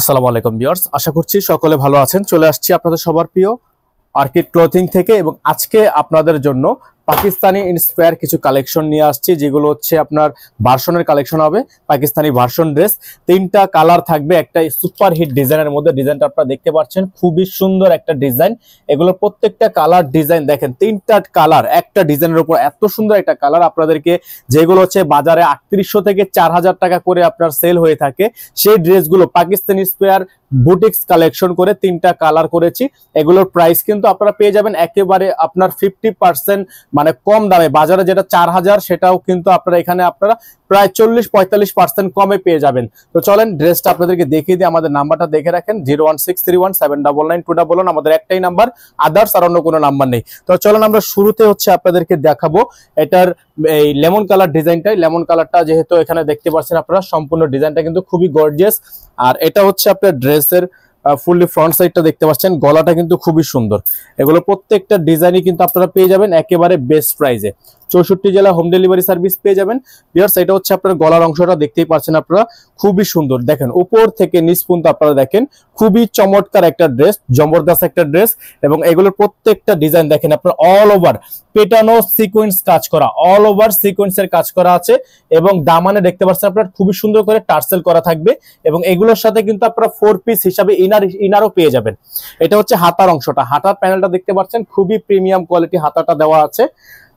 আসসালামু আলাইকুম ভিউয়ার্স, আশা করছি সকলে ভালো আছেন। চলে আসছি আপনাদের সবার প্রিয় অর্কিড ক্লথিং থেকে এবং আজকে আপনাদের জন্য পাকিস্তানি ইন্সপায়ার কিছু কালেকশন নিয়ে আসছি, যেগুলো হচ্ছে আপনার ভার্সনের কালেকশন হবে। পাকিস্তানি ভার্সন ড্রেস, তিনটা কালার থাকবে একটা সুপার হিট ডিজাইনের মধ্যে। ডিজাইনটা আপনারা দেখতে পাচ্ছেন, খুবই সুন্দর একটা ডিজাইন। এগুলো প্রত্যেকটা কালার ডিজাইন দেখেন, তিনটা কালার একটা ডিজাইনের উপর, এত সুন্দর একটা কালার। আপনাদেরকে যেগুলো হচ্ছে বাজারে 3800 থেকে 4000 টাকা করে আপনার সেল হয়ে থাকে, সেই ড্রেসগুলো পাকিস্তানি ইন্সপায়ার বুটিক্স কালেকশন করে তিনটা কালার করেছি। এগুলোর প্রাইস কিন্তু আপনারা পেয়ে যাবেন একেবারে আপনার 50% মানে কম দামে। বাজারে যেটা 4000 সেটাও কিন্তু আপনারা এখানে আপনারা প্রায় 40-45% কমে পেয়ে যাবেন। তো চলেন ড্রেসটা আপনাদেরকে দেখিয়ে দিই। আমাদের নাম্বারটা দেখে রাখেন, 01631799291। আমাদের একটাই নাম্বার, আদার্স আর অন্য কোনো নাম্বার নেই। তো চলেন আমরা শুরুতে হচ্ছে আপনাদেরকে দেখাবো এটার এই লেমন কালার ডিজাইনটাই। লেমন কালারটা যেহেতু এখানে দেখতে পাচ্ছেন আপনারা, সম্পূর্ণ ডিজাইনটা কিন্তু খুবই গর্জিয়াস। আর এটা হচ্ছে আপনার ড্রেসের ফুললি ফ্রন্ট সাইডটা দেখতে পাচ্ছেন, গলাটা কিন্তু খুবই সুন্দর। এগুলো প্রত্যেকটা ডিজাইনই কিন্তু আপনারা পেয়ে যাবেন একেবারে বেস্ট প্রাইসে। 64 জেলা হোম ডেলিভারি সার্ভিস পেয়ে যাবেন। ভিউয়ার্স, এটা হচ্ছে আপনার গলার অংশটা দেখতেই পাচ্ছেন আপনারা, খুবই সুন্দর। দেখেন উপর থেকে নিচ পর্যন্ত আপনারা দেখেন, খুবই চমৎকার একটা ড্রেস, জবরদস্ত একটা ড্রেস। এবং এগুলোর প্রত্যেকটা ডিজাইন দেখেন আপনার অল ওভার পেটানো সিকোয়েন্স কাজ করা, অল ওভার সিকোয়েন্সের কাজ করা আছে। এবং দামানে দেখতে পাচ্ছেন আপনার খুবই সুন্দর করে টার্সেল করা থাকবে। এবং এগুলোর সাথে কিন্তু আপনারা 4 পিস হিসাবে ইনারও পেয়ে যাবেন। এটা হচ্ছে হাতার অংশটা, হাতার প্যানেলটা দেখতে পাচ্ছেন, খুবই প্রিমিয়াম কোয়ালিটি হাতাটা দেওয়া আছে।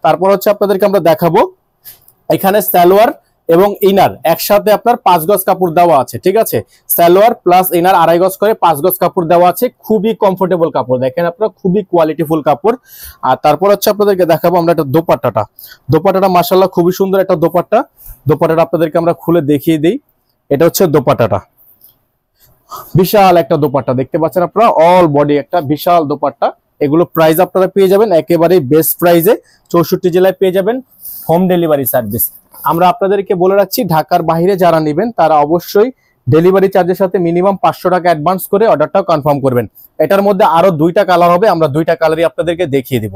তারপর হচ্ছে আপনাদেরকে আমরা দেখাবো এখানে সালোয়ার এবং ইনার একসাথে আপনার 5 গজ কাপড় দেওয়া আছে। ঠিক আছে, সালোয়ার প্লাস ইনার 2.5 গজ করে 5 গজ কাপড় দেওয়া আছে। খুবই কমফোর্টেবল কাপড়, দেখেন আপনারা, খুবই কোয়ালিটিফুল কাপড়। আর তারপর হচ্ছে আপনাদেরকে দেখাবো আমরা একটা দোপাট্টাটা মাশাআল্লাহ খুবই সুন্দর একটা দোপাট্টাটা আপনাদেরকে আমরা খুলে দেখিয়ে দিই। এটা হচ্ছে দোপাট্টাটা, বিশাল একটা দোপাট্টা দেখতে পাচ্ছেন আপনারা, অল বডি একটা বিশাল দোপাট্টা। এগুলো প্রাইস আপনারা পেয়ে যাবেন একেবারে বেস্ট প্রাইসে। 64 জেলায় পেয়ে যাবেন হোম ডেলিভারি সার্ভিস। আমরা আপনাদেরকে বলে রাখছি, ঢাকার বাইরে যারা নেবেন তারা অবশ্যই ডেলিভারি চার্জের সাথে মিনিমাম 500 টাকা অ্যাডভান্স করে অর্ডারটা কনফার্ম করবেন। এটার মধ্যে আরো 2টা কালার হবে, আমরা 2টা কালারই আপনাদেরকে দেখিয়ে দিব।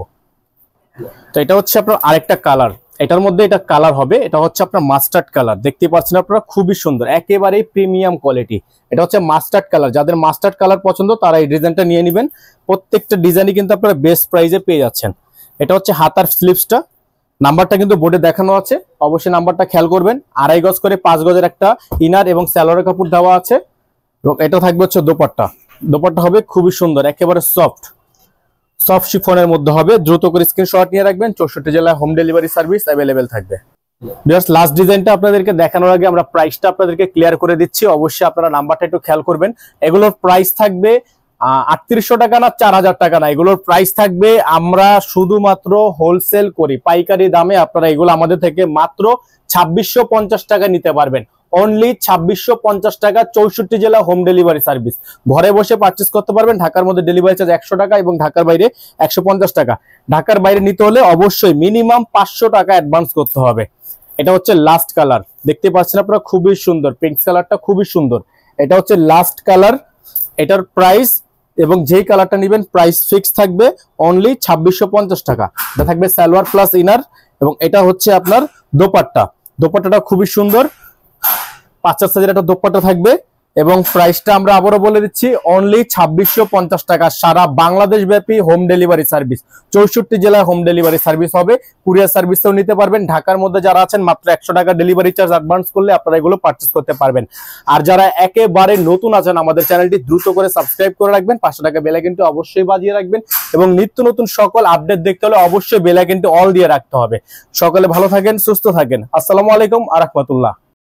তো এটা হচ্ছে আপনার আরেকটা কালার, এটার মধ্যে এটা কালার হবে, এটা হচ্ছে আপনার মাস্টার্ড কালার। দেখতে পাচ্ছেন আপনারা, খুবই সুন্দর, একেবারেই প্রিমিয়াম কোয়ালিটি। এটা হচ্ছে মাস্টার্ড কালার, যাদের মাস্টার্ড কালার পছন্দ তারা এই ডিজাইনটা নিয়ে নেবেন। প্রত্যেকটা ডিজাইনই কিন্তু আপনারা বেস্ট প্রাইসে পেয়ে যাচ্ছেন। এটা হচ্ছে হাতার স্লিপসটা, নাম্বারটা কিন্তু বোর্ডে দেখানো আছে, অবশ্যই নাম্বারটা খেয়াল করবেন। 2.5 গজ করে 5 গজের একটা ইনার এবং সালোয়ারের কাপড় দেওয়া আছে। এবং এটা থাকবে হচ্ছে দোপাট্টা হবে খুবই সুন্দর, একেবারে সফট শিফনের মধ্যে হবে। দ্রুত করে স্ক্রিনশট নিয়ে রাখবেন, 64 জেলায় হোম ডেলিভারি সার্ভিস অ্যাভেলেবেল থাকবে। ভিউয়ার্স, লাস্ট ডিজাইনটা আপনাদেরকে দেখানোর আগে আমরা প্রাইসটা আপনাদেরকে ক্লিয়ার করে দিচ্ছি, অবশ্যই আপনারা নাম্বারটা একটু খেয়াল করবেন। এগুলোর প্রাইস থাকবে 3800 টাকা না 4000 টাকা না, এগুলোর প্রাইস থাকবে, আমরা শুধুমাত্র হোলসেল করি পাইকারি দামে। আপনারা এগুলো আমাদের থেকে মাত্র 2650 টাকা নিতে পারবেন, অনলি 2650 টাকা। 64 জেলা হোম ডেলিভারি সার্ভিস, ঘরে বসে পারচেস করতে পারবেন। ঢাকার মধ্যে ডেলিভারি চার্জ 100 টাকা এবং ঢাকার বাইরে 150 টাকা। ঢাকার বাইরে নিতে হলে অবশ্যই মিনিমাম 500 টাকা অ্যাডভান্স করতে হবে। এটা হচ্ছে লাস্ট কালার, দেখতে পাচ্ছেন আপনারা, খুবই সুন্দর, পিঙ্ক কালারটা খুবই সুন্দর। এটা হচ্ছে লাস্ট কালার, এটার প্রাইস এবং যেই কালারটা নেবেন প্রাইস ফিক্স থাকবে অনলি 2650 টাকা। এটা থাকবে সালোয়ার প্লাস ইনার। এবং এটা হচ্ছে আপনার দোপাট্টাটা খুবই সুন্দর, 5 সাইজের একটা দোপাট্টা থাকবে। এবং প্রাইসটা আমরা আবারও বলে দিচ্ছি, অনলি 2650 টাকা। সারা বাংলাদেশ ব্যাপী হোম ডেলিভারি সার্ভিস, 64 জেলায় হোম ডেলিভারি সার্ভিস হবে। কুরিয়ার সার্ভিসেও নিতে পারবেন। ঢাকার মধ্যে যারা আছেন মাত্র 100 টাকা ডেলিভারি চার্জ অ্যাডভান্স করলে আপনারা এগুলো পারচেস করতে পারবেন। আর যারা একেবারে নতুন আছেন, আমাদের চ্যানেলটি দ্রুত করে সাবস্ক্রাইব করে রাখবেন, 500 টাকা বেল আইকনটি অবশ্যই বাজিয়ে রাখবেন। এবং নিত্য নতুন সকল আপডেট দেখতে হলে অবশ্যই বেল আইকনটি অল দিয়ে রাখতে হবে। সকলে ভালো থাকেন, সুস্থ থাকেন। আসসালামু আলাইকুম ওয়া রাহমাতুল্লাহ।